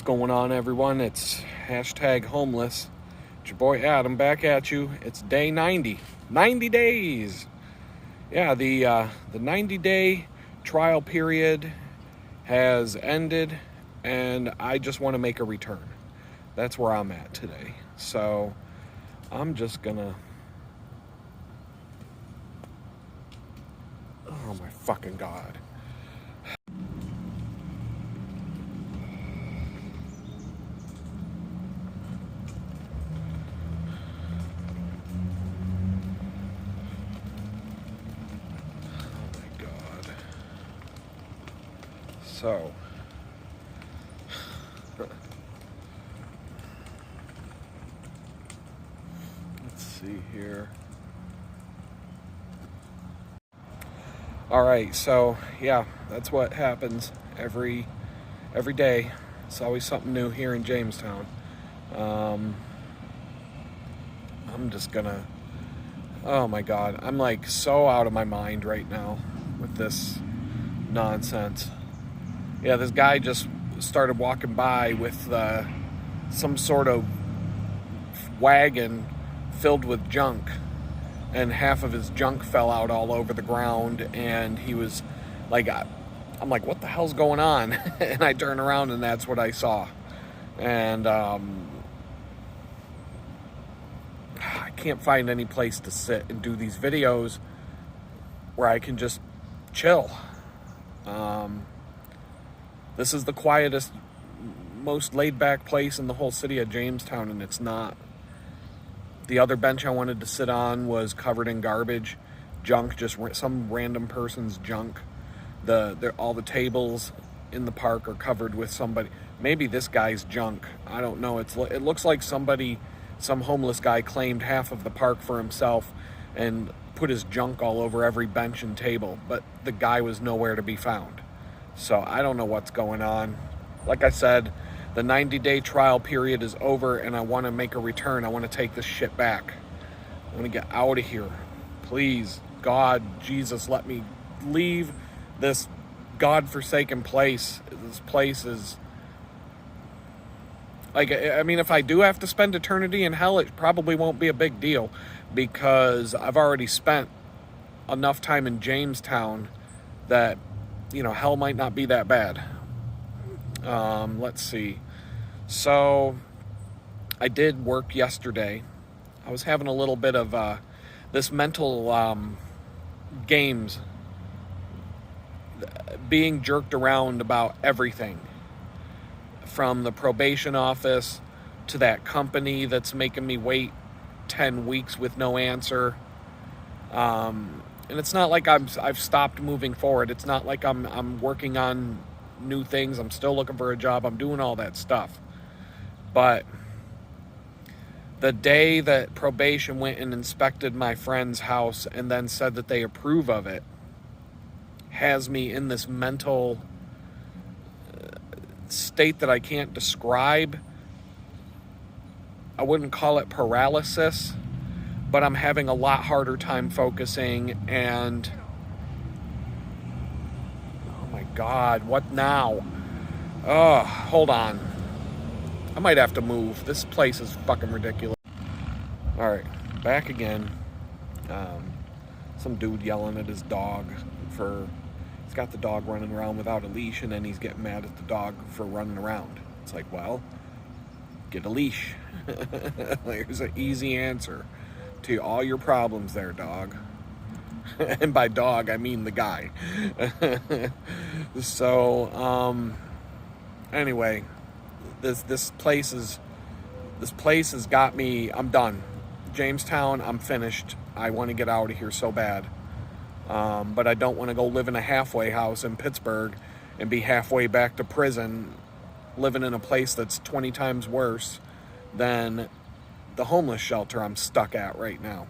going on, everyone? It's hashtag homeless. It's your boy Adam back at you. It's day 90. 90 days. Yeah, the 90-day trial period has ended, and I just want to make a return. That's where I'm at today. So I'm just gonna... Oh my fucking God. So, let's see here. All right, so yeah, that's what happens every day. It's always something new here in Jamestown. I'm just gonna, oh my God, I'm like so out of my mind right now with this nonsense. Yeah, this guy just started walking by with some sort of wagon filled with junk, and half of his junk fell out all over the ground, and he was like, I'm like, what the hell's going on? And I turn around and that's what I saw. And I can't find any place to sit and do these videos where I can just chill. This is the quietest, most laid-back place in the whole city of Jamestown, and it's not. The other bench I wanted to sit on was covered in garbage, junk, just some random person's junk. All the tables in the park are covered with somebody. Maybe this guy's junk. I don't know. It looks like some homeless guy claimed half of the park for himself and put his junk all over every bench and table, but the guy was nowhere to be found. So I don't know what's going on. Like I said, the 90-day trial period is over, and I want to make a return. I want to take this shit back. I want to get out of here. Please, God, Jesus, let me leave this godforsaken place. This place is... Like, I mean, if I do have to spend eternity in hell, it probably won't be a big deal, because I've already spent enough time in Jamestown that, you know, hell might not be that bad. Let's see. So, I did work yesterday. I was having a little bit of this mental games, being jerked around about everything. From the probation office to that company that's making me wait 10 weeks with no answer. And it's not like I've stopped moving forward. It's not like I'm working on new things. I'm still looking for a job. I'm doing all that stuff. But the day that probation went and inspected my friend's house and then said that they approve of it has me in this mental state that I can't describe. I wouldn't call it paralysis, but I'm having a lot harder time focusing, and oh my God, what now? Oh, hold on. I might have to move. This place is fucking ridiculous. All right, back again. Some dude yelling at his dog for... He's got the dog running around without a leash, and then he's getting mad at the dog for running around. It's like, well, get a leash. There's an easy answer to all your problems there, dog. And by dog, I mean the guy. So, anyway, this place has got me. I'm done. Jamestown, I'm finished. I want to get out of here so bad. But I don't want to go live in a halfway house in Pittsburgh and be halfway back to prison, living in a place that's 20 times worse than the homeless shelter I'm stuck at right now.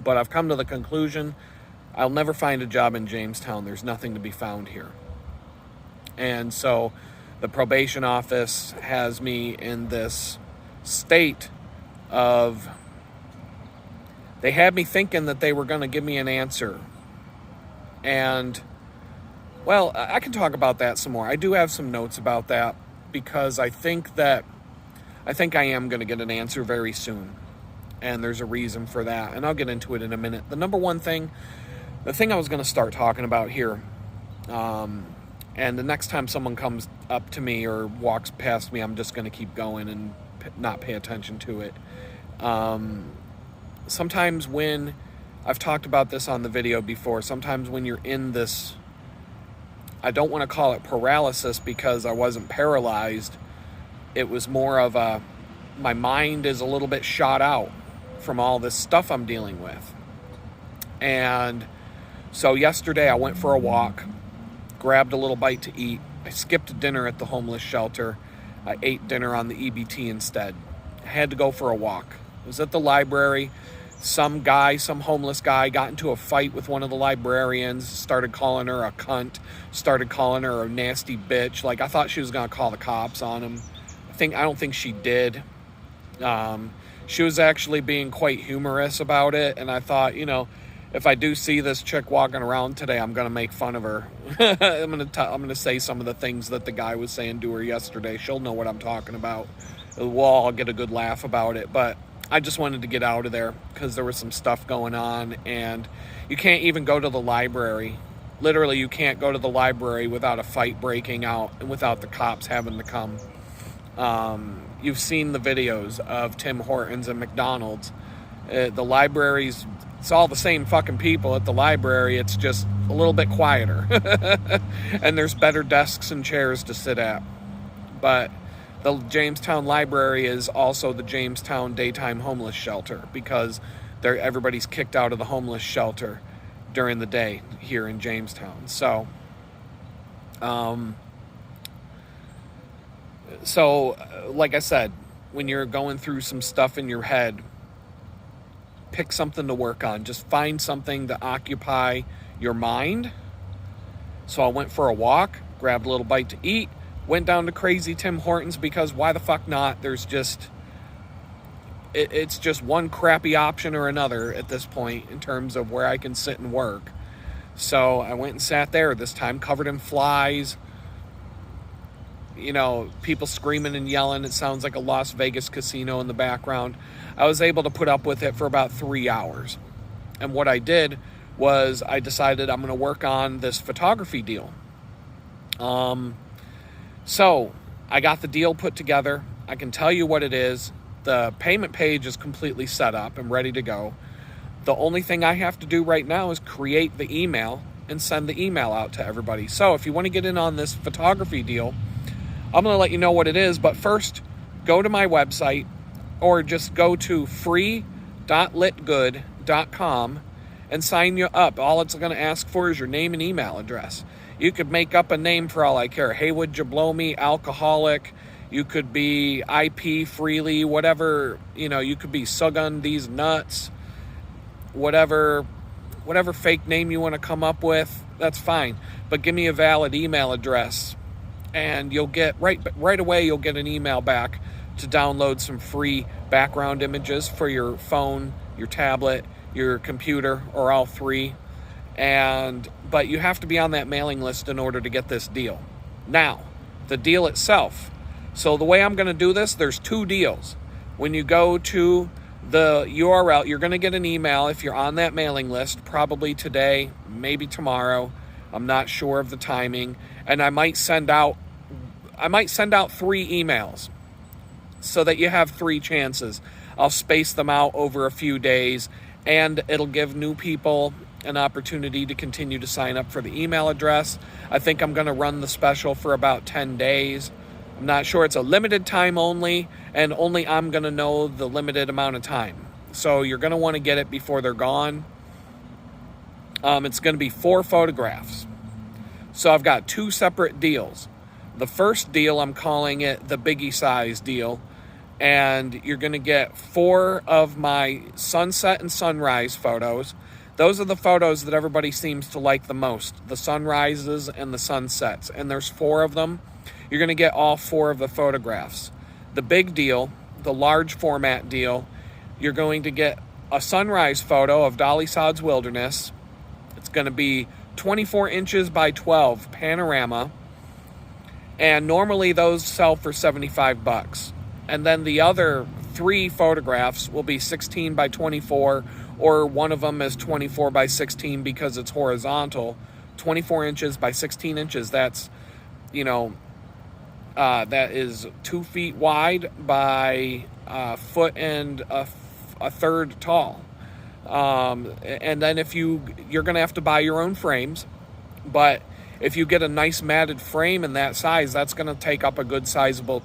But I've come to the conclusion I'll never find a job in Jamestown. There's nothing to be found here. And so the probation office has me in this state of... They had me thinking that they were going to give me an answer. And, well, I can talk about that some more. I do have some notes about that. because I think I am going to get an answer very soon. And there's a reason for that. And I'll get into it in a minute. The thing I was going to start talking about here, and the next time someone comes up to me or walks past me, I'm just going to keep going and not pay attention to it. Sometimes when, I've talked about this on the video before, sometimes when you're in this, I don't want to call it paralysis because I wasn't paralyzed. It was more of my mind is a little bit shot out from all this stuff I'm dealing with. And so yesterday I went for a walk, grabbed a little bite to eat. I skipped dinner at the homeless shelter. I ate dinner on the EBT instead. I had to go for a walk. I was at the library. Some homeless guy got into a fight with one of the librarians, started calling her a cunt, started calling her a nasty bitch. Like, I thought she was going to call the cops on him. I don't think she did. She was actually being quite humorous about it, and I thought, if I do see this chick walking around today, I'm going to make fun of her. I'm going to say some of the things that the guy was saying to her yesterday. She'll know what I'm talking about. We'll all get a good laugh about it, but I just wanted to get out of there because there was some stuff going on, and you can't even go to the library. Literally, you can't go to the library without a fight breaking out and without the cops having to come. You've seen the videos of Tim Hortons and McDonald's. The libraries, it's all the same fucking people at the library. It's just a little bit quieter. And there's better desks and chairs to sit at. But the Jamestown Library is also the Jamestown Daytime Homeless Shelter because everybody's kicked out of the homeless shelter during the day here in Jamestown. So, like I said, when you're going through some stuff in your head, pick something to work on. Just find something to occupy your mind. So I went for a walk, grabbed a little bite to eat, went down to Crazy Tim Hortons because why the fuck not? There's just, it's just one crappy option or another at this point in terms of where I can sit and work. So I went and sat there, this time covered in flies. People screaming and yelling. It sounds like a Las Vegas casino in the background. I was able to put up with it for about 3 hours. And what I did was I decided I'm going to work on this photography deal. So I got the deal put together. I can tell you what it is. The payment page is completely set up and ready to go. The only thing I have to do right now is create the email and send the email out to everybody. So if you want to get in on this photography deal, I'm going to let you know what it is. But first, go to my website or just go to free.litgood.com and sign you up. All it's going to ask for is your name and email address. You could make up a name for all I care. Hey, would you blow me? Alcoholic. You could be IP freely, whatever. You could be Sugun these nuts. Whatever fake name you want to come up with, that's fine. But give me a valid email address. And you'll get, right away, you'll get an email back to download some free background images for your phone, your tablet, your computer, or all three. But you have to be on that mailing list in order to get this deal. Now, the deal itself. So the way I'm going to do this, there's 2 deals. When you go to the URL, you're going to get an email if you're on that mailing list, probably today, maybe tomorrow. I'm not sure of the timing. And I might send out 3 emails so that you have 3 chances. I'll space them out over a few days, and it'll give new people an opportunity to continue to sign up for the email address. I think I'm going to run the special for about 10 days. I'm not sure. It's a limited time only, and only I'm going to know the limited amount of time. So you're going to want to get it before they're gone. It's going to be 4 photographs. So I've got 2 separate deals. The first deal, I'm calling it the biggie size deal. And you're going to get 4 of my sunset and sunrise photos. Those are the photos that everybody seems to like the most, the sunrises and the sunsets. And there's 4 of them. You're going to get all 4 of the photographs. The big deal, the large format deal, you're going to get a sunrise photo of Dolly Sod's Wilderness. It's going to be 24 inches by 12 panorama. And normally those sell for $75. And then the other 3 photographs will be 16 by 24, or one of them is 24 by 16 because it's horizontal. 24 inches by 16 inches, that's, that is 2 feet wide by a foot and a third tall. And then if you're going to have to buy your own frames, but if you get a nice matted frame in that size, that's going to take up a good sizable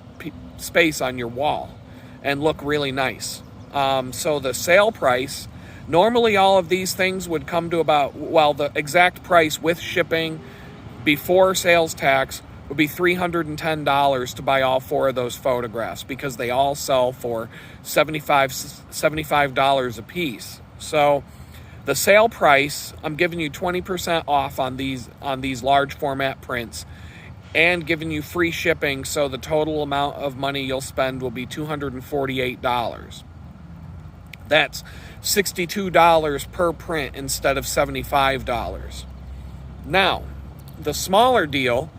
space on your wall and look really nice. So the sale price, normally all of these things would come to about, the exact price with shipping before sales tax would be $310 to buy all 4 of those photographs, because they all sell for $75 a piece. So the sale price, I'm giving you 20% off on these large format prints, and giving you free shipping, so the total amount of money you'll spend will be $248. That's $62 per print instead of $75. Now, the smaller deal,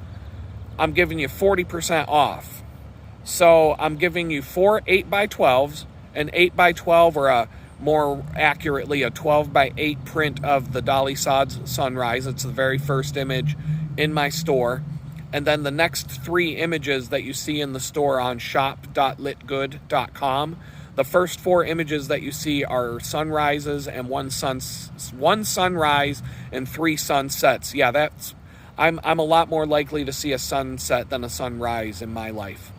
I'm giving you 40% off. So I'm giving you 4 8x12s, an 8x12, or more accurately, a 12x8 print of the Dolly Sods sunrise. It's the very first image in my store. And then the next 3 images that you see in the store on shop.litgood.com, the first 4 images that you see are sunrises, and one sunrise and 3 sunsets. Yeah, I'm a lot more likely to see a sunset than a sunrise in my life.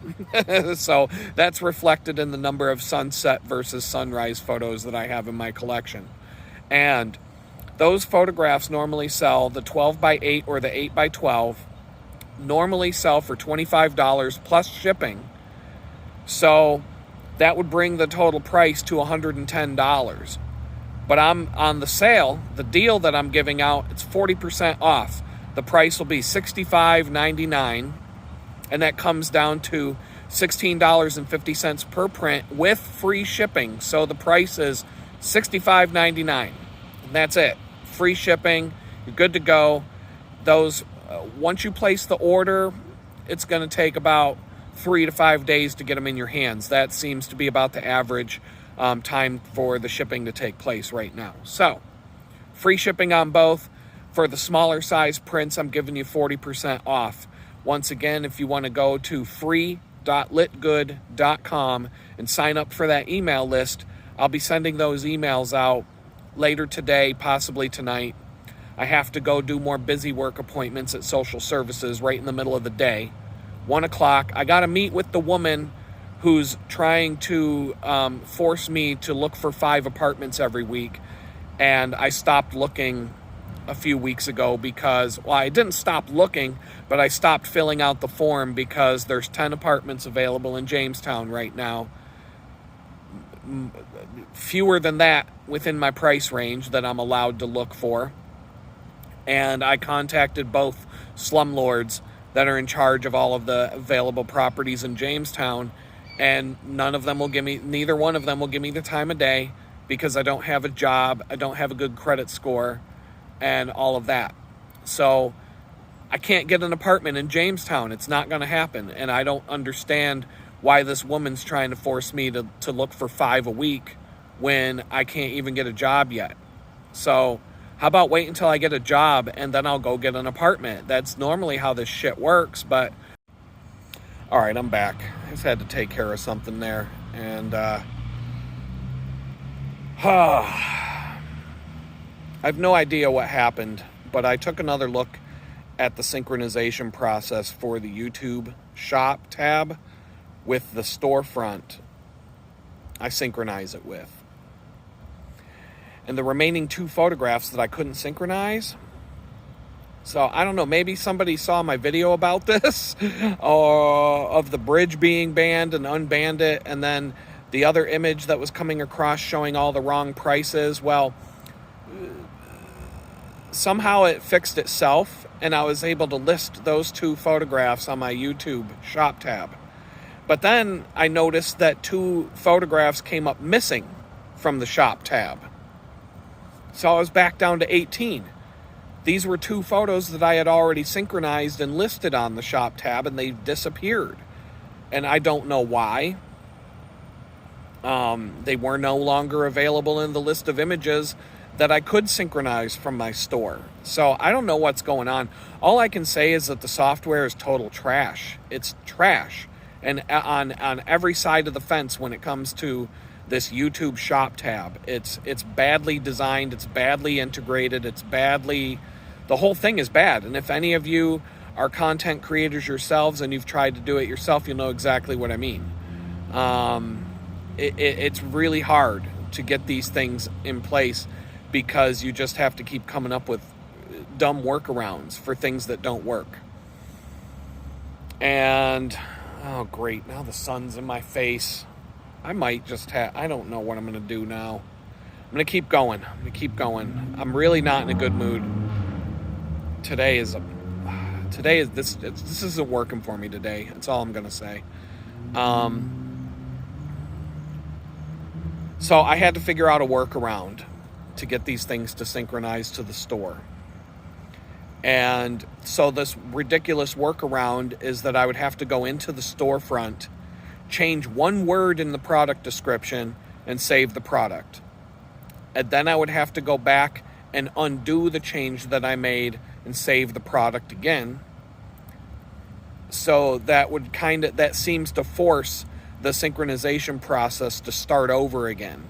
So that's reflected in the number of sunset versus sunrise photos that I have in my collection. And those photographs normally sell, the 12x8 or the 8x12, normally sell for $25 plus shipping. So that would bring the total price to $110. But I'm on the sale, the deal that I'm giving out, it's 40% off. The price will be $65.99, and that comes down to $16.50 per print with free shipping. So the price is $65.99, and that's it. Free shipping, you're good to go. Those once you place the order, it's going to take about 3 to 5 days to get them in your hands. That seems to be about the average time for the shipping to take place right now. So, free shipping on both. For the smaller size prints, I'm giving you 40% off. Once again, if you want to go to free.litgood.com and sign up for that email list, I'll be sending those emails out later today, possibly tonight. I have to go do more busy work appointments at social services right in the middle of the day. 1 o'clock. I got to meet with the woman who's trying to force me to look for 5 apartments every week. And I stopped looking a few weeks ago because, I didn't stop looking, but I stopped filling out the form because there's 10 apartments available in Jamestown right now. Fewer than that within my price range that I'm allowed to look for. And I contacted both slumlords that are in charge of all of the available properties in Jamestown, and neither one of them will give me the time of day because I don't have a job, I don't have a good credit score, and all of that. So I can't get an apartment in Jamestown. It's not going to happen, and I don't understand why this woman's trying to force me to look for 5 a week when I can't even get a job yet. So how about wait until I get a job and then I'll go get an apartment? That's normally how this shit works, but... All right, I'm back. I just had to take care of something there. And, I have no idea what happened, but I took another look at the synchronization process for the YouTube shop tab with the storefront I synchronize it with. And the remaining 2 photographs that I couldn't synchronize. So I don't know, maybe somebody saw my video about this of the bridge being banned and unbanned it, and then the other image that was coming across showing all the wrong prices. Well, somehow it fixed itself, and I was able to list those 2 photographs on my YouTube shop tab. But then I noticed that 2 photographs came up missing from the shop tab. So I was back down to 18. these were 2 photos that I had already synchronized and listed on the shop tab, and they disappeared. And I don't know why. They were no longer available in the list of images that I could synchronize from my store. So I don't know what's going on. All I can say is that the software is total trash. It's trash. And on every side of the fence when it comes to this YouTube shop tab, it's badly designed, it's badly integrated, the whole thing is bad. And if any of you are content creators yourselves and you've tried to do it yourself, you'll know exactly what I mean. It's really hard to get these things in place because you just have to keep coming up with dumb workarounds for things that don't work. And, oh great, now the sun's in my face. I might just I don't know what I'm going to do now. I'm going to keep going. I'm really not in a good mood. This isn't working for me today. That's all I'm going to say. So I had to figure out a workaround to get these things to synchronize to the store. And so this ridiculous workaround is that I would have to go into the storefront, change one word in the product description, and save the product. And then I would have to go back and undo the change that I made and save the product again. So that seems to force the synchronization process to start over again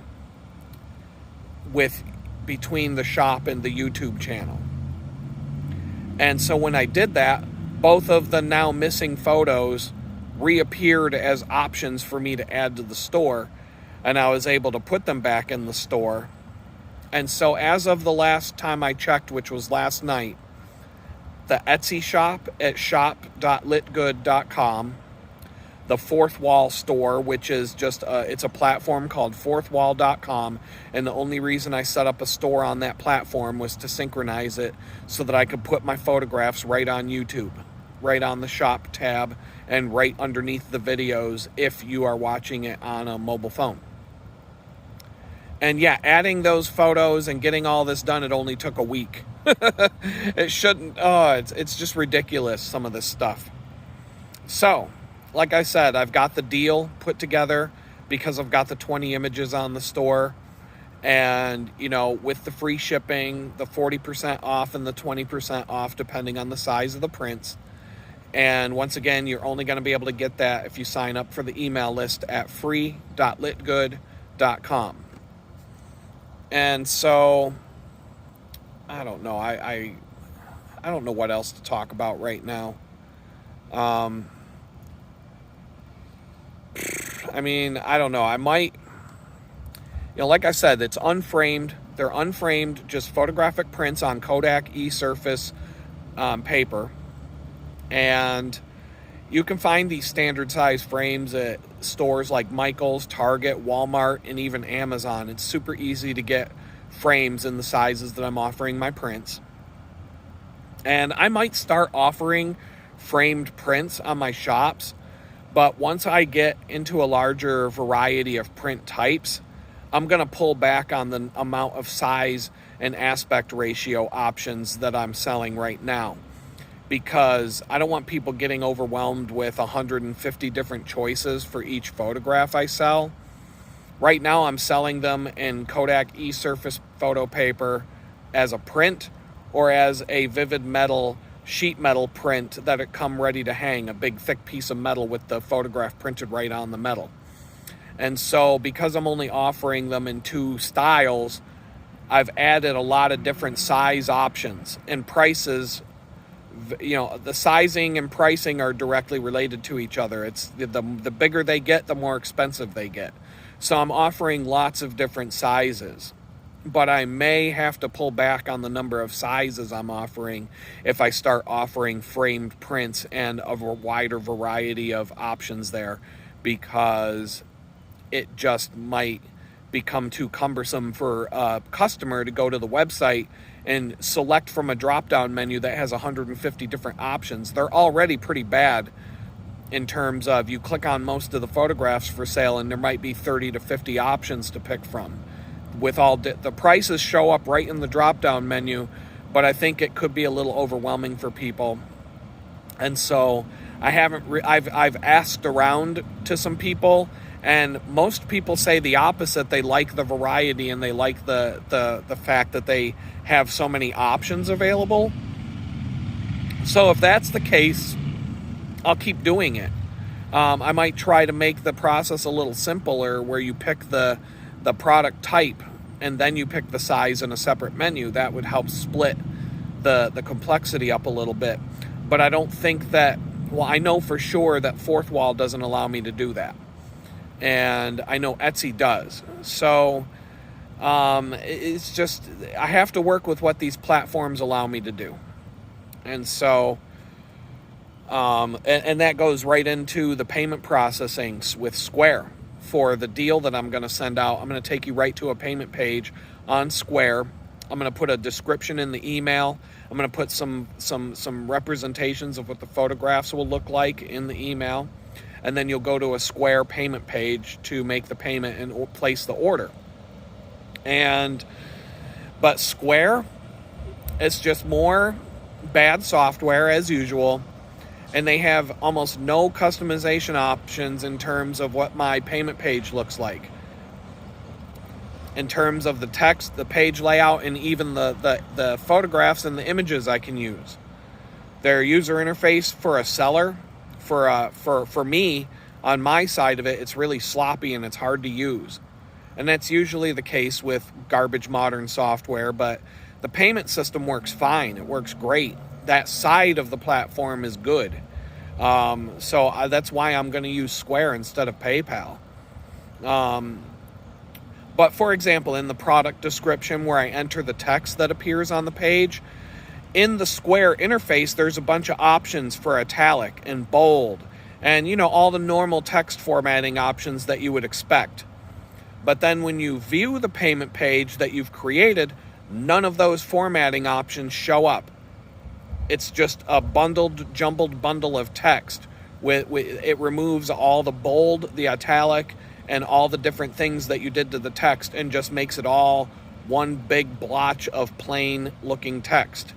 between the shop and the YouTube channel. And so when I did that, both of the now missing photos reappeared as options for me to add to the store, and I was able to put them back in the store. And so as of the last time I checked, which was last night, the Etsy shop at shop.litgood.com, the Fourth Wall store, which is just it's a platform called fourthwall.com, and the only reason I set up a store on that platform was to synchronize it so that I could put my photographs right on YouTube, right on the shop tab, and right underneath the videos if you are watching it on a mobile phone. And yeah, adding those photos and getting all this done, it only took a week. It shouldn't. It's just ridiculous, some of this stuff. So, like I said, I've got the deal put together because I've got the 20 images on the store. And, with the free shipping, the 40% off and the 20% off, depending on the size of the prints. And once again, you're only going to be able to get that if you sign up for the email list at free.litgood.com. And so, I don't know. I don't know what else to talk about right now. I don't know. I might, like I said, it's unframed. They're unframed, just photographic prints on Kodak eSurface paper. And you can find these standard size frames at stores like Michael's, Target, Walmart, and even Amazon. It's super easy to get frames in the sizes that I'm offering my prints. And I might start offering framed prints on my shops, but once I get into a larger variety of print types, I'm going to pull back on the amount of size and aspect ratio options that I'm selling right now, because I don't want people getting overwhelmed with 150 different choices for each photograph I sell. Right now I'm selling them in Kodak eSurface photo paper as a print or as a vivid metal, sheet metal print that it come ready to hang, a big thick piece of metal with the photograph printed right on the metal. And so because I'm only offering them in 2 styles, I've added a lot of different size options and prices. The sizing and pricing are directly related to each other. It's the bigger they get, the more expensive they get. So I'm offering lots of different sizes, but I may have to pull back on the number of sizes I'm offering if I start offering framed prints and a wider variety of options there, because it just might become too cumbersome for a customer to go to the website and select from a drop-down menu that has 150 different options. They're already pretty bad in terms of you click on most of the photographs for sale and there might be 30 to 50 options to pick from. With the prices show up right in the drop-down menu, but I think it could be a little overwhelming for people. And so I haven't. I've asked around to some people, and most people say the opposite. They like the variety, and they like the fact that they have so many options available. So if that's the case, I'll keep doing it. I might try to make the process a little simpler, where you pick the product type and then you pick the size in a separate menu. That would help split the complexity up a little bit. But I don't think that, well, I know for sure that Fourth Wall doesn't allow me to do that. And I know Etsy does. So it's just, I have to work with what these platforms allow me to do. And so, and that goes right into the payment processing with Square. For the deal that I'm going to send out, I'm going to take you right to a payment page on Square. I'm going to put a description in the email. I'm going to put some representations of what the photographs will look like in the email. And then you'll go to a Square payment page to make the payment and place the order. But Square, it's just more bad software as usual. And they have almost no customization options in terms of what my payment page looks like. In terms of the text, the page layout, and even the photographs and the images I can use. Their user interface for a seller, for me, on my side of it, it's really sloppy and it's hard to use. And that's usually the case with garbage modern software, but the payment system works fine. It works great. That side of the platform is good. So that's why I'm going to use Square instead of PayPal. But for example, in the product description where I enter the text that appears on the page, in the Square interface, there's a bunch of options for italic and bold and, all the normal text formatting options that you would expect. But then when you view the payment page that you've created, none of those formatting options show up. It's just a jumbled bundle of text. It removes all the bold, the italic, and all the different things that you did to the text and just makes it all one big blotch of plain looking text.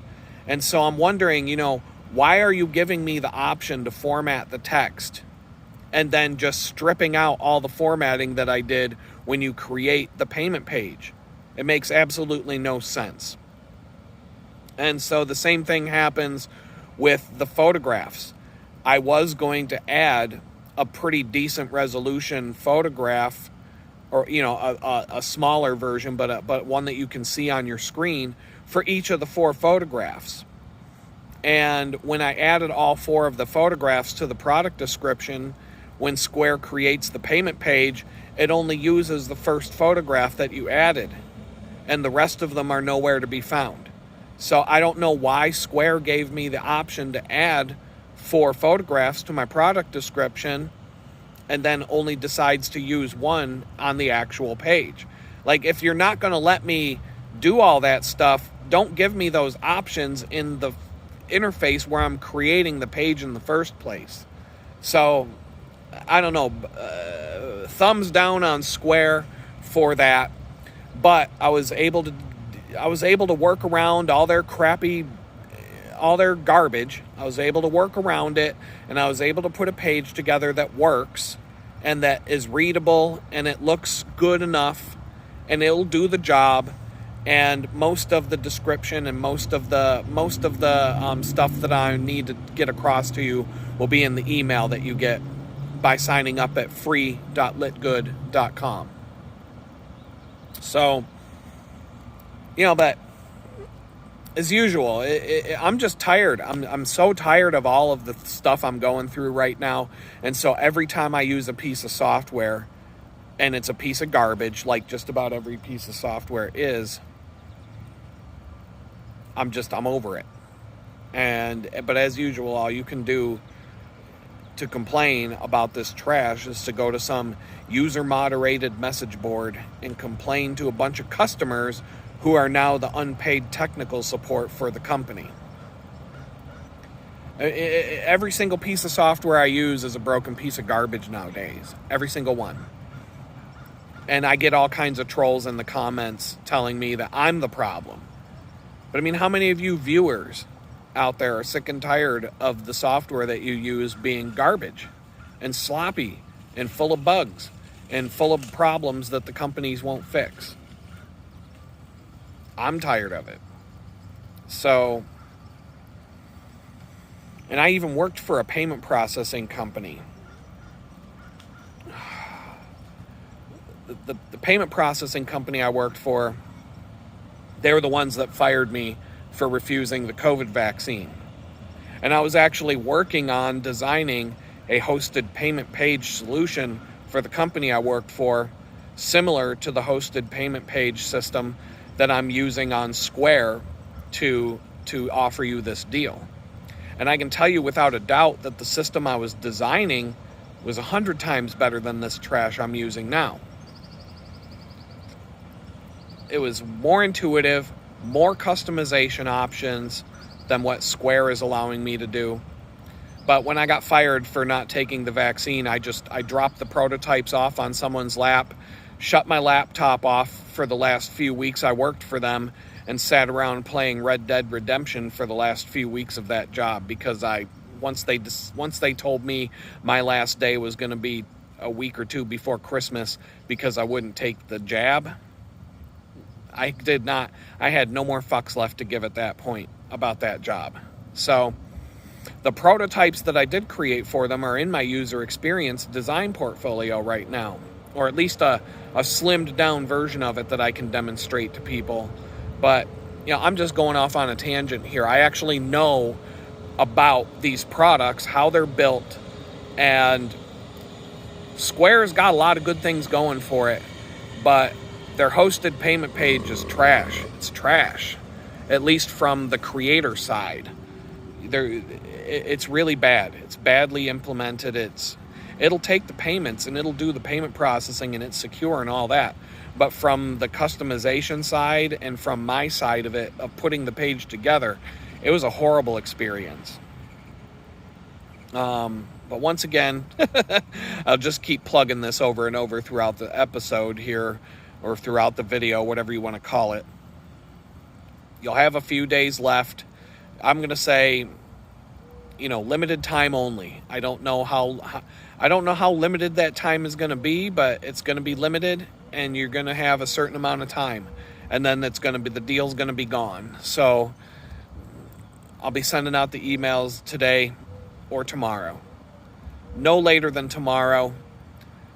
And so I'm wondering, why are you giving me the option to format the text and then just stripping out all the formatting that I did when you create the payment page? It makes absolutely no sense. And so the same thing happens with the photographs. I was going to add a pretty decent resolution photograph, or a smaller version, but one that you can see on your screen for each of the 4 photographs. And when I added all 4 of the photographs to the product description, when Square creates the payment page, it only uses the first photograph that you added, and the rest of them are nowhere to be found. So I don't know why Square gave me the option to add 4 photographs to my product description and then only decides to use 1 on the actual page. Like, if you're not going to let me do all that stuff, don't give me those options in the interface where I'm creating the page in the first place. So, I don't know. Thumbs down on Square for that. But I was able to work around all their garbage. I was able to work around it, and I was able to put a page together that works and that is readable and it looks good enough and it'll do the job. And most of the description and most of the stuff that I need to get across to you will be in the email that you get by signing up at free.litgood.com. So, but as usual, I'm just tired. I'm so tired of all of the stuff I'm going through right now. And so every time I use a piece of software and it's a piece of garbage, like just about every piece of software is, I'm over it. But as usual, all you can do to complain about this trash is to go to some user-moderated message board and complain to a bunch of customers who are now the unpaid technical support for the company. Every single piece of software I use is a broken piece of garbage nowadays. Every single one. And I get all kinds of trolls in the comments telling me that I'm the problem. But I mean, how many of you viewers out there are sick and tired of the software that you use being garbage and sloppy and full of bugs and full of problems that the companies won't fix? I'm tired of it. So, and I even worked for a payment processing company. The payment processing company I worked for, they were the ones that fired me for refusing the COVID vaccine. And I was actually working on designing a hosted payment page solution for the company I worked for, similar to the hosted payment page system that I'm using on Square to offer you this deal. And I can tell you without a doubt that the system I was designing was 100 times better than this trash I'm using now. It was more intuitive, more customization options than what Square is allowing me to do. But when I got fired for not taking the vaccine, I dropped the prototypes off on someone's lap, shut my laptop off for the last few weeks I worked for them, and sat around playing Red Dead Redemption for the last few weeks of that job, because once they told me my last day was going to be a week or two before Christmas because I wouldn't take the jab, I had no more fucks left to give at that point about that job. So the prototypes that I did create for them are in my user experience design portfolio right now, or at least a slimmed down version of it that I can demonstrate to people. But, I'm just going off on a tangent here. I actually know about these products, how they're built, and Square's got a lot of good things going for it, but their hosted payment page is trash. It's trash, at least from the creator side. It's really bad. It's badly implemented. It'll take the payments and it'll do the payment processing and it's secure and all that. But from the customization side and from my side of it, of putting the page together, it was a horrible experience. But once again, I'll just keep plugging this over and over throughout the episode here, or throughout the video, whatever you want to call it. You'll have a few days left. I'm going to say, limited time only. I don't know how limited that time is going to be, but it's going to be limited, and you're going to have a certain amount of time, and then the deal's going to be gone. So I'll be sending out the emails today or tomorrow. No later than tomorrow.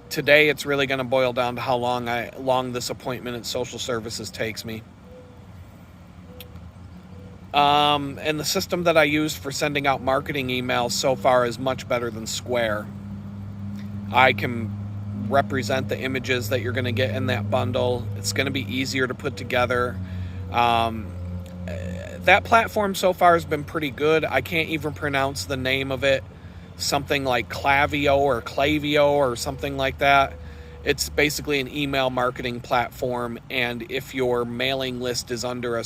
Today, it's really going to boil down to how long this appointment at social services takes me. And the system that I use for sending out marketing emails so far is much better than Square. I can represent the images that you're going to get in that bundle. It's going to be easier to put together. That platform so far has been pretty good. I can't even pronounce the name of it. Something like Clavio or something like that. It's basically an email marketing platform, and if your mailing list is under I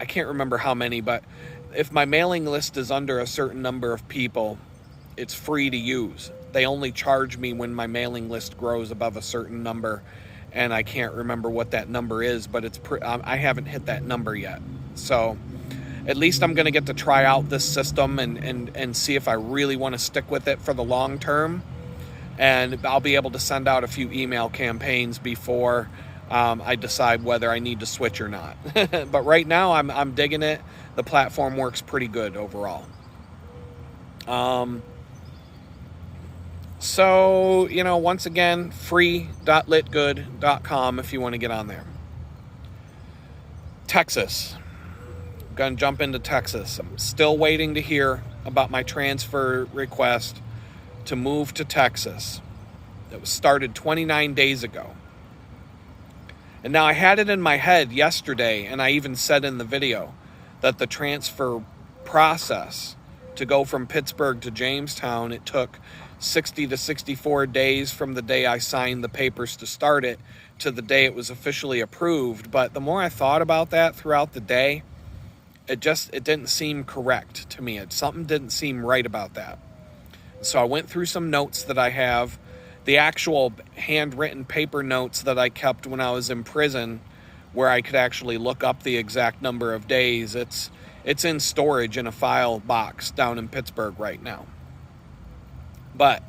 can't remember how many, but if my mailing list is under a certain number of people, it's free to use. They only charge me when my mailing list grows above a certain number, and I can't remember what that number is, but I haven't hit that number yet. So at least I'm going to get to try out this system and see if I really want to stick with it for the long term. And I'll be able to send out a few email campaigns before I decide whether I need to switch or not. But right now I'm digging it. The platform works pretty good overall. So, once again, free.litgood.com if you want to get on there. Texas. I'm going to jump into Texas. I'm still waiting to hear about my transfer request to move to Texas. That was started 29 days ago. And now I had it in my head yesterday, and I even said in the video that the transfer process to go from Pittsburgh to Jamestown, it took 60 to 64 days from the day I signed the papers to start it to the day it was officially approved. But the more I thought about that throughout the day, it didn't seem correct to me. Something didn't seem right about that. So I went through some notes that I have. The actual handwritten paper notes that I kept when I was in prison where I could actually look up the exact number of days. It's in storage in a file box down in Pittsburgh right now. But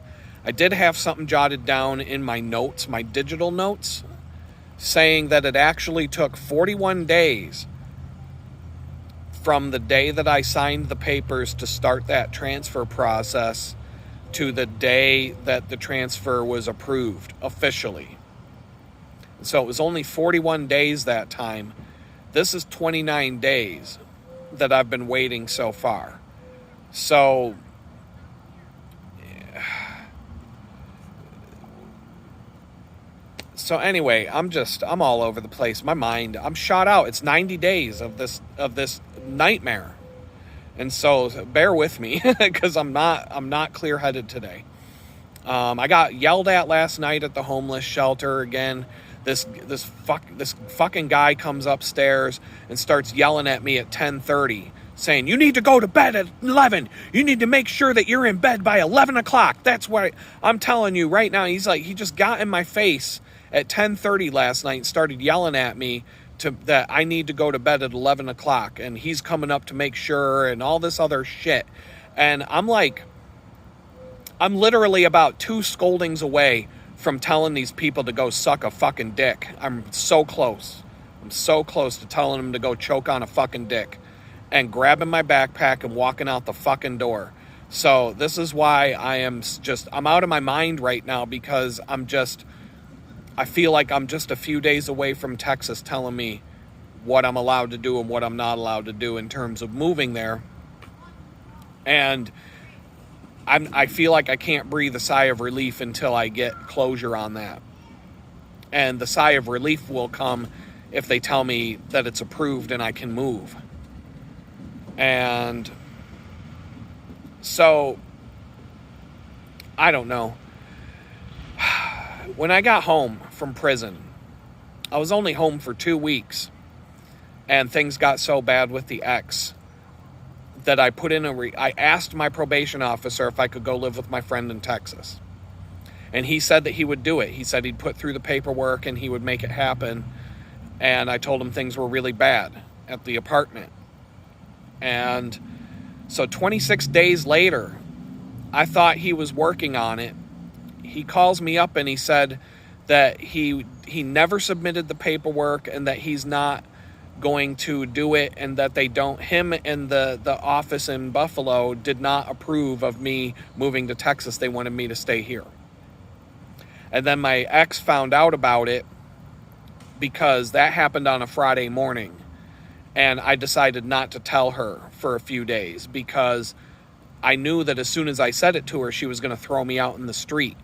I did have something jotted down in my notes, my digital notes, saying that it actually took 41 days from the day that I signed the papers to start that transfer process to the day that the transfer was approved officially. So it was only 41 days that time. This is 29 days that I've been waiting so far. So anyway, I'm all over the place. My mind, I'm shot out. It's 90 days of this nightmare. And so bear with me because I'm not clear-headed today. I got yelled at last night at the homeless shelter again. This fucking guy comes upstairs and starts yelling at me at 10:30, saying, "You need to go to bed at 11. You need to make sure that you're in bed by 11 o'clock. That's what I'm telling you right now." He's like, he just got in my face at 10:30 last night and started yelling at me that I need to go to bed at 11 o'clock. And he's coming up to make sure and all this other shit. And I'm like, I'm literally about 2 scoldings away from telling these people to go suck a fucking dick. I'm so close. I'm so close to telling them to go choke on a fucking dick and grabbing my backpack and walking out the fucking door. So this is why I'm out of my mind right now, because I feel like I'm just a few days away from Texas telling me what I'm allowed to do and what I'm not allowed to do in terms of moving there. And I feel like I can't breathe a sigh of relief until I get closure on that. And the sigh of relief will come if they tell me that it's approved and I can move. And so, I don't know. When I got home from prison, I was only home for 2 weeks. And things got so bad with the ex that I put in I asked my probation officer if I could go live with my friend in Texas. And he said that he would do it. He said he'd put through the paperwork and he would make it happen. And I told him things were really bad at the apartment. And so 26 days later, I thought he was working on it. He calls me up and he said that he never submitted the paperwork and that he's not going to do it, and that him and the office in Buffalo did not approve of me moving to Texas. They wanted me to stay here. And then my ex found out about it because that happened on a Friday morning. And I decided not to tell her for a few days because I knew that as soon as I said it to her, she was going to throw me out in the street.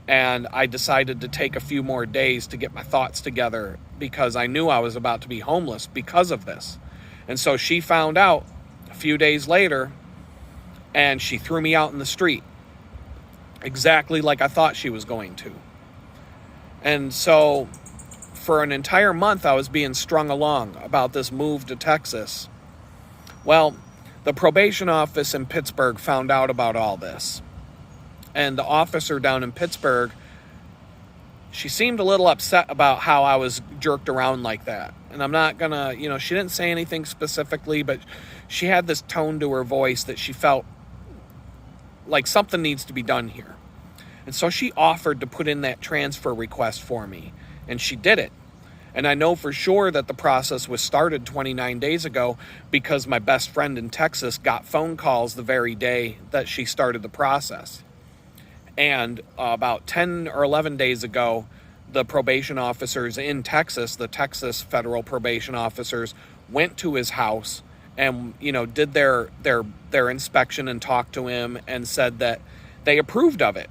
And I decided to take a few more days to get my thoughts together because I knew I was about to be homeless because of this. And so she found out a few days later and she threw me out in the street exactly like I thought she was going to. And so for an entire month, I was being strung along about this move to Texas. Well, the probation office in Pittsburgh found out about all this. And the officer down in Pittsburgh, she seemed a little upset about how I was jerked around like that. And I'm not gonna, she didn't say anything specifically, but she had this tone to her voice that she felt like something needs to be done here. And so she offered to put in that transfer request for me. And she did it. And I know for sure that the process was started 29 days ago because my best friend in Texas got phone calls the very day that she started the process. And about 10 or 11 days ago, the probation officers in Texas, the Texas federal probation officers, went to his house and, did their inspection and talked to him and said that they approved of it.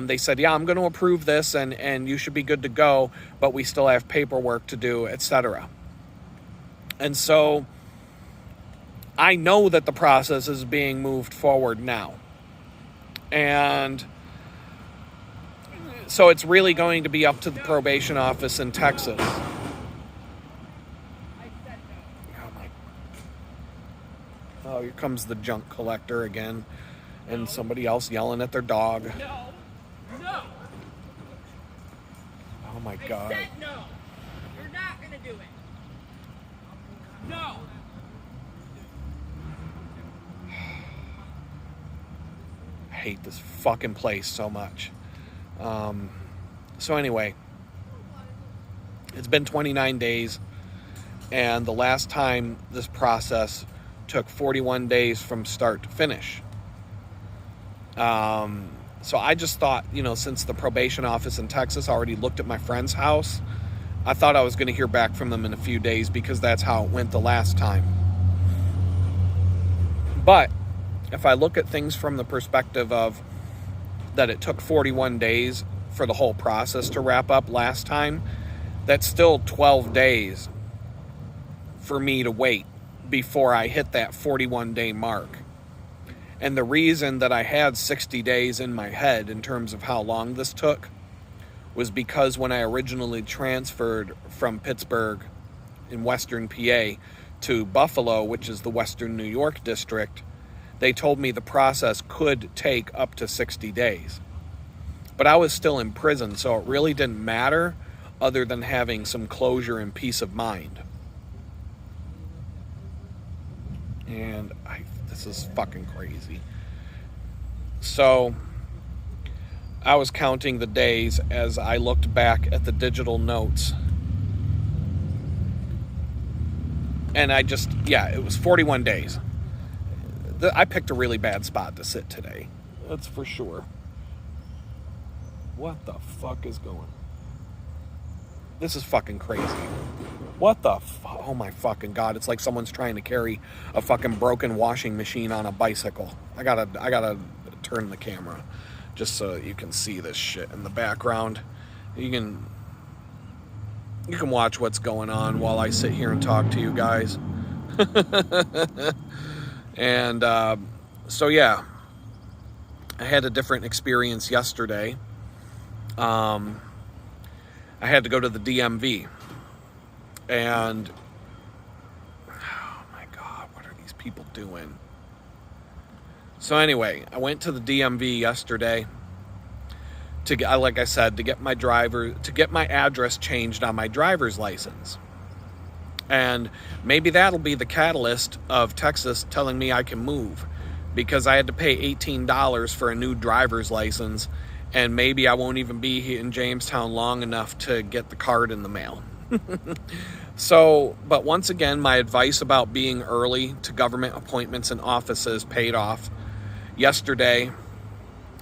They said, yeah, I'm going to approve this and you should be good to go, but we still have paperwork to do, etc. And so I know that the process is being moved forward now. And so it's really going to be up to the probation office in Texas. Oh, here comes the junk collector again. And somebody else yelling at their dog. No. Oh my God. I said no. You're not going to do it. No. I hate this fucking place so much. So anyway, it's been 29 days, and the last time this process took 41 days from start to finish. So I just thought, since the probation office in Texas already looked at my friend's house, I thought I was going to hear back from them in a few days because that's how it went the last time. But if I look at things from the perspective of that it took 41 days for the whole process to wrap up last time, that's still 12 days for me to wait before I hit that 41-day mark. And the reason that I had 60 days in my head in terms of how long this took was because when I originally transferred from Pittsburgh in western PA to Buffalo, which is the western New York district, they told me the process could take up to 60 days. But I was still in prison, so it really didn't matter other than having some closure and peace of mind. And this is fucking crazy. So I was counting the days as I looked back at the digital notes. And it was 41 days. I picked a really bad spot to sit today. That's for sure. What the fuck is going on? This is fucking crazy. What the fuck? Oh my fucking God. It's like someone's trying to carry a fucking broken washing machine on a bicycle. I gotta turn the camera just so you can see this shit in the background. You can watch what's going on while I sit here and talk to you guys. And so yeah, I had a different experience yesterday. I had to go to the DMV, and oh my God, what are these people doing? So anyway, I went to the DMV yesterday to get, like I said, to get my address changed on my driver's license. And maybe that'll be the catalyst of Texas telling me I can move, because I had to pay $18 for a new driver's license, and maybe I won't even be here in Jamestown long enough to get the card in the mail. So, but once again, my advice about being early to government appointments and offices paid off. Yesterday,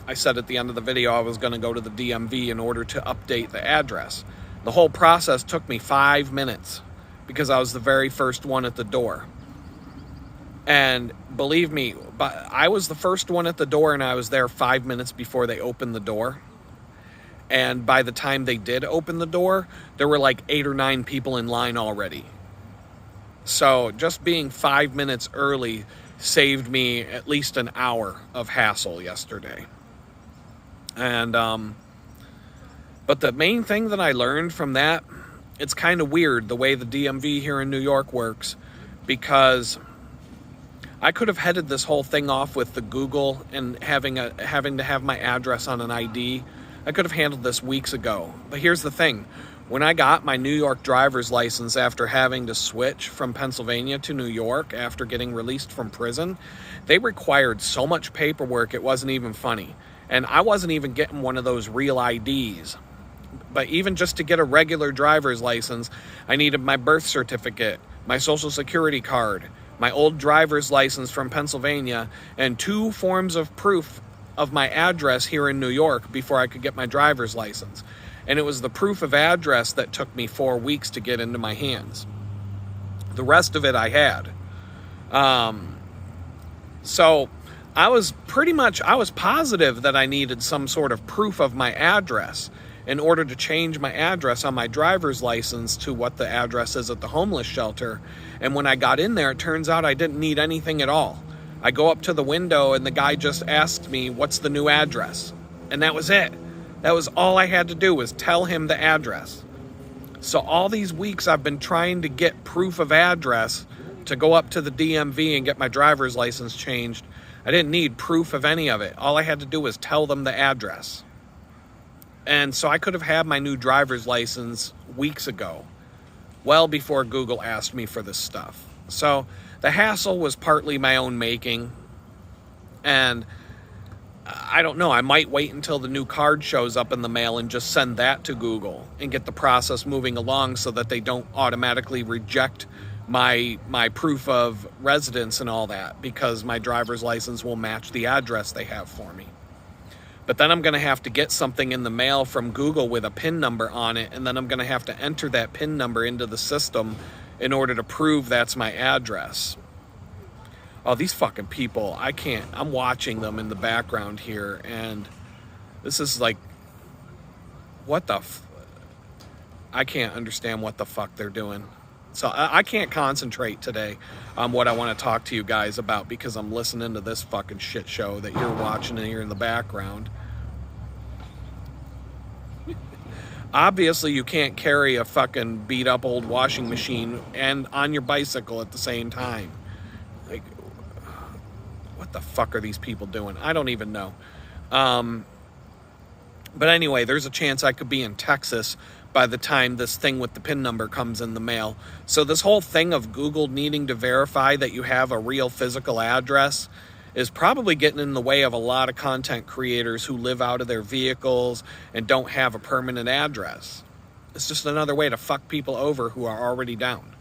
I said at the end of the video I was going to go to the DMV in order to update the address. The whole process took me 5 minutes because I was the very first one at the door. And believe me, I was the first one at the door, and I was there 5 minutes before they opened the door. And by the time they did open the door, there were like 8 or 9 people in line already. So just being 5 minutes early saved me at least an hour of hassle yesterday. And but the main thing that I learned from that, it's kind of weird the way the DMV here in New York works, because I could have headed this whole thing off with the Google and having to have my address on an ID. I could have handled this weeks ago. But here's the thing. When I got my New York driver's license after having to switch from Pennsylvania to New York after getting released from prison, they required so much paperwork it wasn't even funny. And I wasn't even getting one of those real IDs. But even just to get a regular driver's license, I needed my birth certificate, my social security card, my old driver's license from Pennsylvania, and 2 forms of proof of my address here in New York before I could get my driver's license. And it was the proof of address that took me 4 weeks to get into my hands. The rest of it I had. So I was positive that I needed some sort of proof of my address in order to change my address on my driver's license to what the address is at the homeless shelter. And when I got in there, it turns out I didn't need anything at all. I go up to the window and the guy just asked me, "What's the new address?" And that was it. That was all I had to do, was tell him the address. So all these weeks I've been trying to get proof of address to go up to the DMV and get my driver's license changed. I didn't need proof of any of it. All I had to do was tell them the address. And so I could have had my new driver's license weeks ago, well before Google asked me for this stuff. So the hassle was partly my own making, and I don't know, I might wait until the new card shows up in the mail and just send that to Google and get the process moving along so that they don't automatically reject my proof of residence and all that, because my driver's license will match the address they have for me. But then I'm going to have to get something in the mail from Google with a PIN number on it, and then I'm going to have to enter that PIN number into the system in order to prove that's my address. Oh, these fucking people, I can't, I'm watching them in the background here, and this is like, what the I can't understand what the fuck they're doing. So I can't concentrate today on what I want to talk to you guys about, because I'm listening to this fucking shit show that you're watching here in the background. Obviously, you can't carry a fucking beat up old washing machine and on your bicycle at the same time. Like, what the fuck are these people doing? I don't even know. But anyway, there's a chance I could be in Texas by the time this thing with the PIN number comes in the mail. So this whole thing of Google needing to verify that you have a real physical address is probably getting in the way of a lot of content creators who live out of their vehicles and don't have a permanent address. It's just another way to fuck people over who are already down.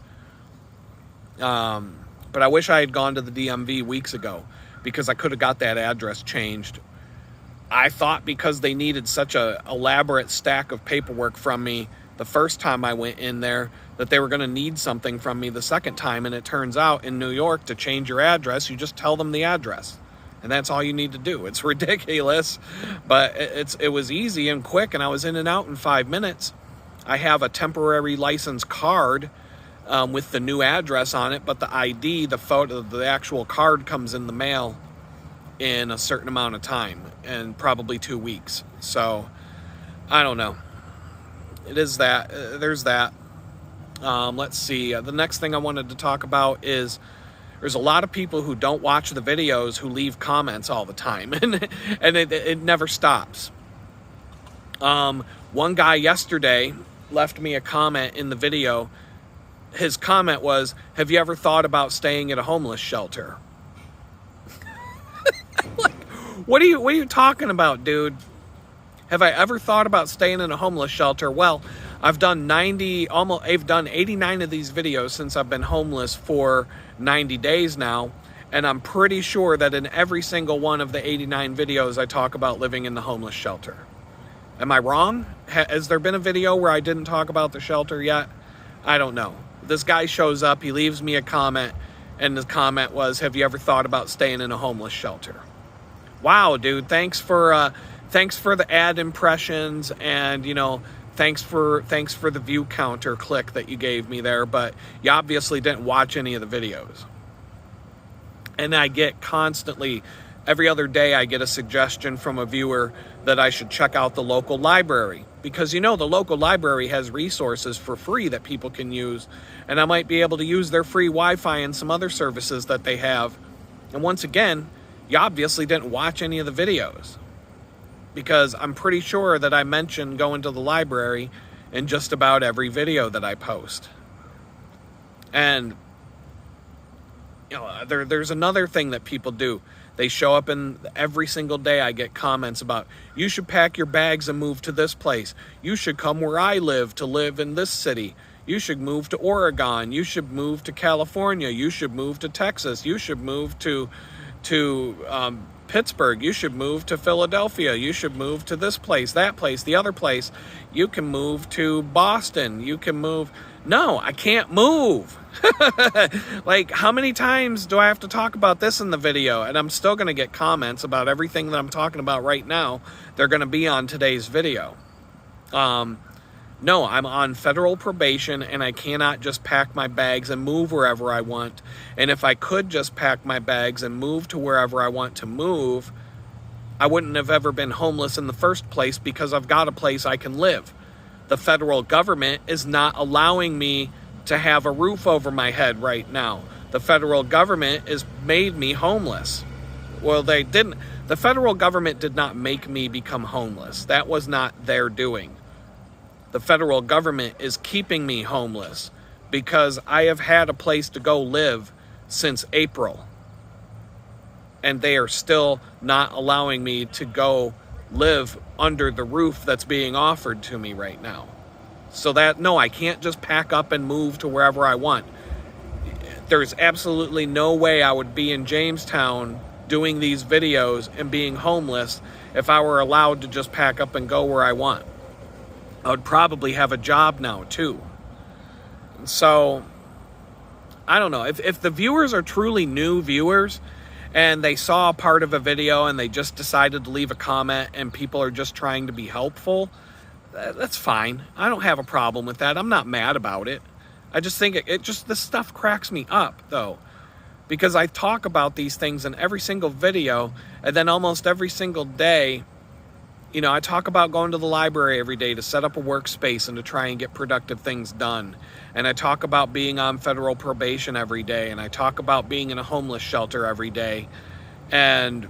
But I wish I had gone to the DMV weeks ago, because I could have got that address changed. I thought because they needed such a elaborate stack of paperwork from me the first time I went in there that they were going to need something from me the second time, and it turns out in New York, to change your address, you just tell them the address, and that's all you need to do. It's ridiculous, but it was easy and quick, and I was in and out in 5 minutes. I have a temporary license card with the new address on it, but the ID, the photo, the actual card comes in the mail in a certain amount of time, and probably 2 weeks. So I don't know. It is that. There's that. Let's see. The next thing I wanted to talk about is there's a lot of people who don't watch the videos who leave comments all the time, and it never stops. One guy yesterday left me a comment in the video. His comment was, "Have you ever thought about staying at a homeless shelter?" Like, what are you talking about, dude? Have I ever thought about staying in a homeless shelter? Well, I've done 89 of these videos since I've been homeless for 90 days now, and I'm pretty sure that in every single one of the 89 videos I talk about living in the homeless shelter. Am I wrong? Has there been a video where I didn't talk about the shelter yet? I don't know. This guy shows up, he leaves me a comment, and the comment was, "Have you ever thought about staying in a homeless shelter?" Wow, dude, thanks for the ad impressions, and thanks for the view counter click that you gave me there, but you obviously didn't watch any of the videos. And I get constantly, every other day, I get a suggestion from a viewer that I should check out the local library, because the local library has resources for free that people can use, and I might be able to use their free Wi-Fi and some other services that they have. And once again, you obviously didn't watch any of the videos, because I'm pretty sure that I mentioned going to the library in just about every video that I post. And there's another thing that people do. They show up, and every single day I get comments about, "You should pack your bags and move to this place. You should come where I live to live in this city. You should move to Oregon. You should move to California. You should move to Texas. You should move to Pittsburgh. You should move to Philadelphia. You should move to this place, that place, the other place. You can move to Boston. You can move." No, I can't move. Like, how many times do I have to talk about this in the video? And I'm still going to get comments about everything that I'm talking about right now. They're going to be on today's video. No, I'm on federal probation, and I cannot just pack my bags and move wherever I want. And if I could just pack my bags and move to wherever I want to move, I wouldn't have ever been homeless in the first place, because I've got a place I can live. The federal government is not allowing me to have a roof over my head right now. The federal government has made me homeless. Well, they didn't. The federal government did not make me become homeless. That was not their doing. The federal government is keeping me homeless because I have had a place to go live since April. And they are still not allowing me to go live under the roof that's being offered to me right now. So that, no, I can't just pack up and move to wherever I want. There's absolutely no way I would be in Jamestown doing these videos and being homeless if I were allowed to just pack up and go where I want. I would probably have a job now too. So, I don't know. If the viewers are truly new viewers and they saw a part of a video and they just decided to leave a comment and people are just trying to be helpful, that's fine. I don't have a problem with that. I'm not mad about it. I just think this stuff cracks me up, though. Because I talk about these things in every single video, and then almost every single day, I talk about going to the library every day to set up a workspace and to try and get productive things done. And I talk about being on federal probation every day, and I talk about being in a homeless shelter every day. And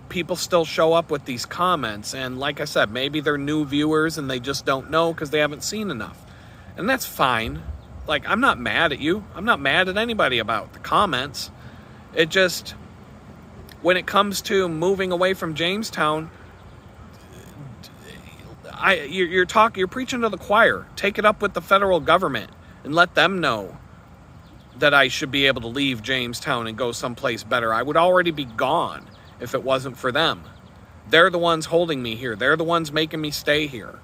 people still show up with these comments, and like I said, maybe they're new viewers and they just don't know because they haven't seen enough. And that's fine. Like, I'm not mad at you. I'm not mad at anybody about the comments. It just, when it comes to moving away from Jamestown, you're preaching to the choir. Take it up with the federal government and let them know that I should be able to leave Jamestown and go someplace better. I would already be gone if it wasn't for them. They're the ones holding me here. They're the ones making me stay here.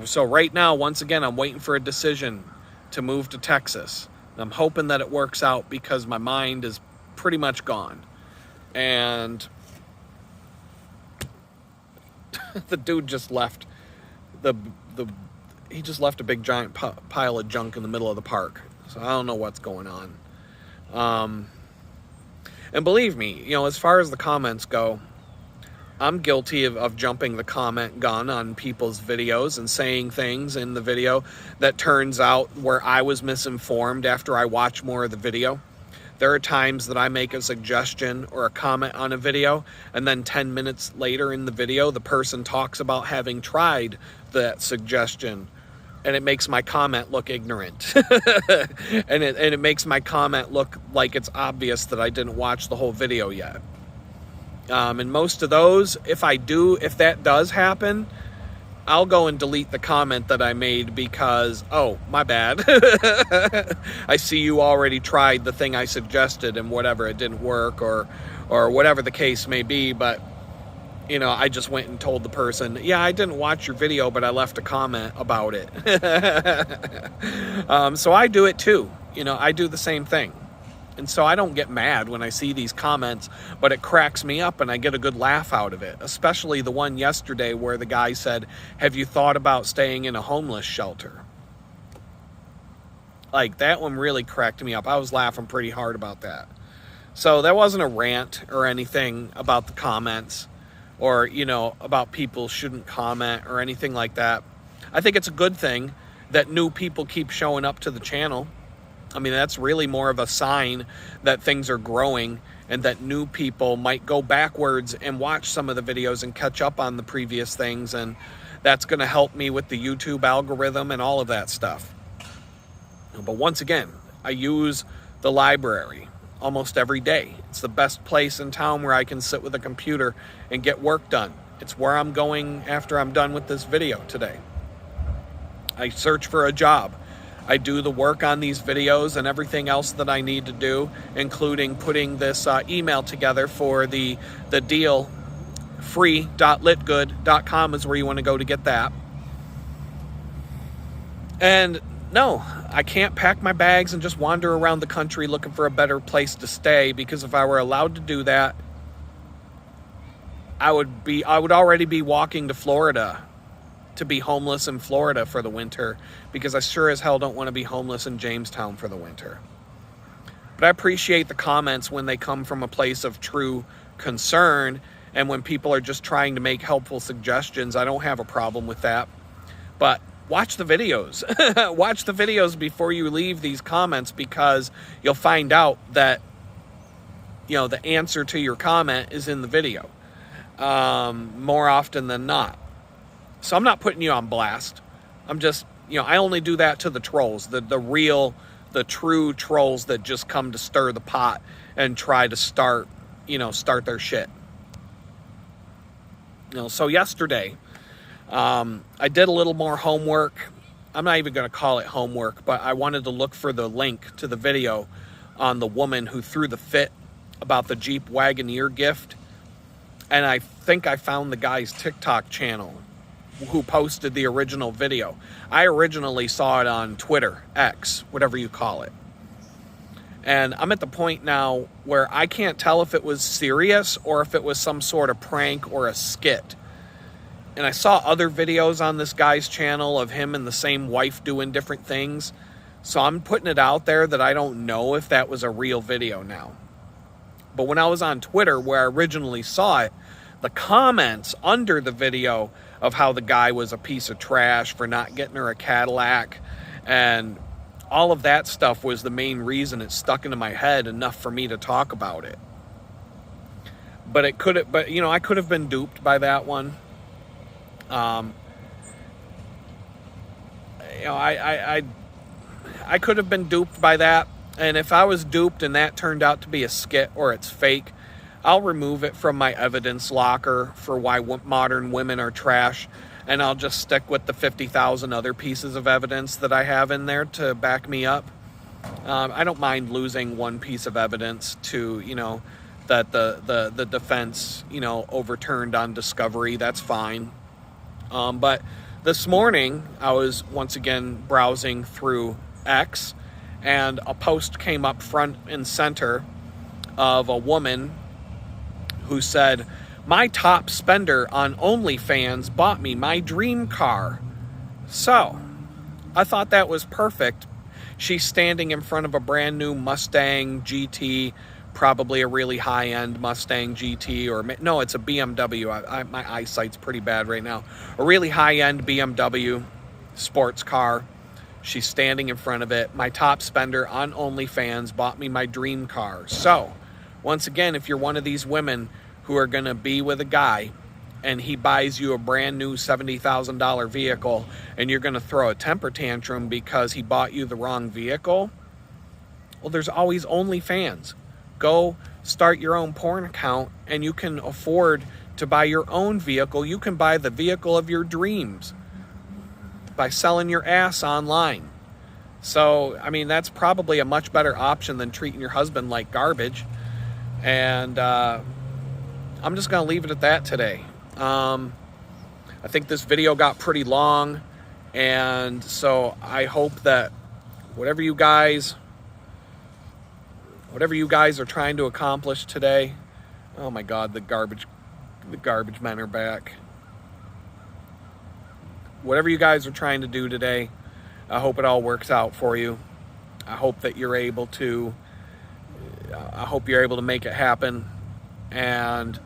So right now, once again, I'm waiting for a decision to move to Texas. And I'm hoping that it works out because my mind is pretty much gone. And the dude just left he just left a big giant pile of junk in the middle of the park. So I don't know what's going on. And believe me, as far as the comments go, I'm guilty of jumping the comment gun on people's videos and saying things in the video that turns out where I was misinformed after I watch more of the video. There are times that I make a suggestion or a comment on a video, and then 10 minutes later in the video, the person talks about having tried that suggestion, and it makes my comment look ignorant. and it makes my comment look like it's obvious that I didn't watch the whole video yet. And most of those, if that does happen, I'll go and delete the comment that I made because, oh, my bad. I see you already tried the thing I suggested and whatever, it didn't work or whatever the case may be. But, I just went and told the person, yeah, I didn't watch your video, but I left a comment about it. So I do it too. I do the same thing. And so I don't get mad when I see these comments, but it cracks me up and I get a good laugh out of it. Especially the one yesterday where the guy said, have you thought about staying in a homeless shelter? Like, that one really cracked me up. I was laughing pretty hard about that. So that wasn't a rant or anything about the comments or, about people shouldn't comment or anything like that. I think it's a good thing that new people keep showing up to the channel. I mean, that's really more of a sign that things are growing and that new people might go backwards and watch some of the videos and catch up on the previous things. And that's going to help me with the YouTube algorithm and all of that stuff. But once again, I use the library almost every day. It's the best place in town where I can sit with a computer and get work done. It's where I'm going after I'm done with this video today. I search for a job. I do the work on these videos and everything else that I need to do, including putting this email together for the deal. Free.litgood.com is where you want to go to get that. And no, I can't pack my bags and just wander around the country looking for a better place to stay, because if I were allowed to do that, I would already be walking to Florida to be homeless in Florida for the winter, because I sure as hell don't want to be homeless in Jamestown for the winter. But I appreciate the comments when they come from a place of true concern, and when people are just trying to make helpful suggestions. I don't have a problem with that. But watch the videos. Watch the videos before you leave these comments, because you'll find out that, the answer to your comment is in the video, more often than not. So I'm not putting you on blast. I'm just I only do that to the trolls, the real, the true trolls that just come to stir the pot and try to start their shit. So yesterday, I did a little more homework. I'm not even going to call it homework, but I wanted to look for the link to the video on the woman who threw the fit about the Jeep Wagoneer gift. And I think I found the guy's TikTok channel who posted the original video. I originally saw it on Twitter, X, whatever you call it. And I'm at the point now where I can't tell if it was serious or if it was some sort of prank or a skit. And I saw other videos on this guy's channel of him and the same wife doing different things. So I'm putting it out there that I don't know if that was a real video now. But when I was on Twitter, where I originally saw it, the comments under the video of how the guy was a piece of trash for not getting her a Cadillac and all of that stuff was the main reason it stuck into my head enough for me to talk about it. But I could have been duped by that one. I could have been duped by that. And if I was duped and that turned out to be a skit or it's fake, I'll remove it from my evidence locker for why modern women are trash. And I'll just stick with the 50,000 other pieces of evidence that I have in there to back me up. I don't mind losing one piece of evidence to, that the defense, overturned on discovery. That's fine. But this morning, I was once again browsing through X, and a post came up front and center of a woman who said, "My top spender on OnlyFans bought me my dream car." So, I thought that was perfect. She's standing in front of a brand new Mustang GT, probably a really high-end Mustang GT, or no, it's a BMW. My eyesight's pretty bad right now. A really high-end BMW sports car. She's standing in front of it. "My top spender on OnlyFans bought me my dream car." So, once again, if you're one of these women who are going to be with a guy and he buys you a brand new $70,000 vehicle and you're going to throw a temper tantrum because he bought you the wrong vehicle, well, there's always OnlyFans. Go start your own porn account and you can afford to buy your own vehicle. You can buy the vehicle of your dreams by selling your ass online. So, that's probably a much better option than treating your husband like garbage. And I'm just going to leave it at that today. I think this video got pretty long, and so I hope that whatever you guys are trying to accomplish today. Oh my God, the garbage men are back. Whatever you guys are trying to do today, I hope it all works out for you. I hope you're able to make it happen. And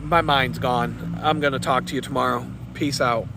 my mind's gone. I'm going to talk to you tomorrow. Peace out.